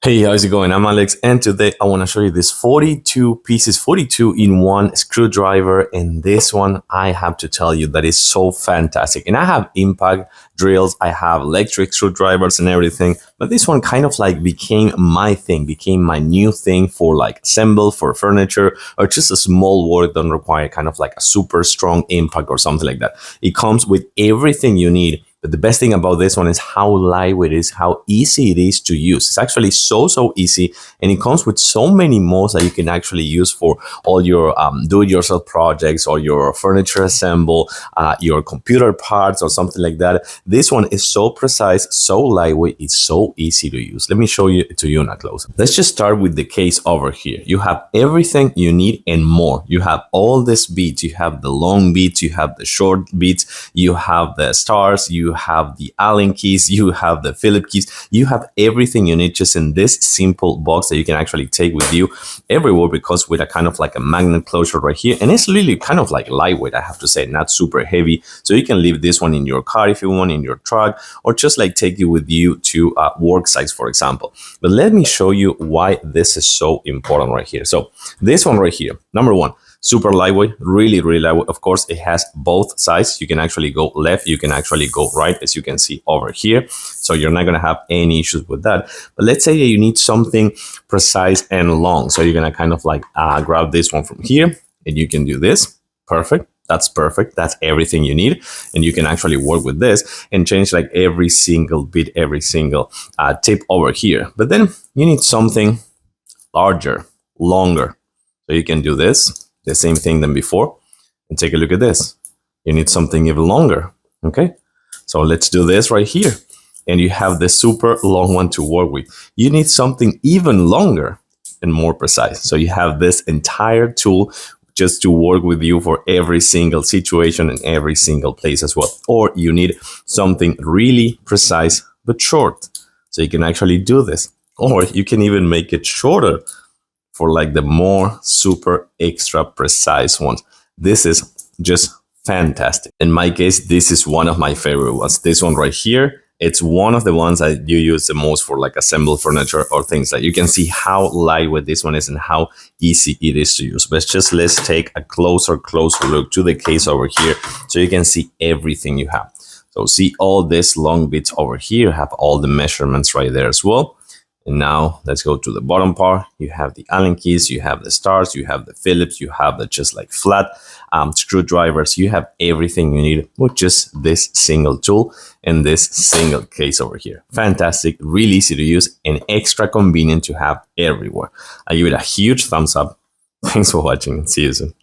Hey, how's it going? I'm Alex, and today I want to show you this 42 pieces, 42 in one screwdriver. And this one, I have to tell you that is so fantastic. And I have impact drills, I have electric screwdrivers and everything, but this one kind of like became my thing, became my new thing for like assemble, for furniture, or just a small work that don't require kind of like a super strong impact or something like that. It comes with everything you need. But the best thing about this one is how lightweight it is, how easy it is to use. It's actually so easy, and it comes with so many modes that you can actually use for all your do-it-yourself projects or your furniture assemble, your computer parts or something like that. This one is so precise, so lightweight, it's so easy to use. Let me show you to you now close. Let's just start with the case over here. You have everything you need and more. You have all these beads. You have the long beads, you have the short beads, you have the stars, you have the Allen keys, you have the Phillips keys, you have everything you need just in this simple box that you can actually take with you everywhere, because with a kind of like a magnet closure right here, and it's really kind of like lightweight, I have to say, not super heavy. So you can leave this one in your car if you want, in your truck, or just like take it with you to work sites, for example. But let me show you why this is so important right here. So this one right here, number one, super lightweight, really lightweight. Of course, it has both sides. You can actually go left, you can actually go right, as you can see over here. So you're not going to have any issues with that. But let's say that you need something precise and long. So you're going to kind of like grab this one from here, and you can do this. Perfect. That's perfect. That's everything you need. And you can actually work with this and change like every single bit, every single tip over here. But then you need something larger, longer. So you can do this. The same thing than before, and take a look at this. You need something even longer. Okay, so let's do this right here, and you have the super long one to work with. You need something even longer and more precise, so you have this entire tool just to work with you for every single situation and every single place as well. Or you need something really precise but short, so you can actually do this. Or you can even make it shorter for like the more super extra precise ones. This is just fantastic. In my case, this is one of my favorite ones. This one right here, it's one of the ones that you use the most for like assemble furniture or things like. You can see how lightweight this one is and how easy it is to use. But let's take a closer look to the case over here, so you can see everything you have. So see all these long bits over here, have all the measurements right there as well. And now let's go to the bottom part. You have the Allen keys, you have the stars, you have the Phillips, you have the just like flat screwdrivers. You have everything you need with just this single tool and this single case over here. Fantastic, really easy to use, and extra convenient to have everywhere. I give it a huge thumbs up. Thanks for watching. See you soon.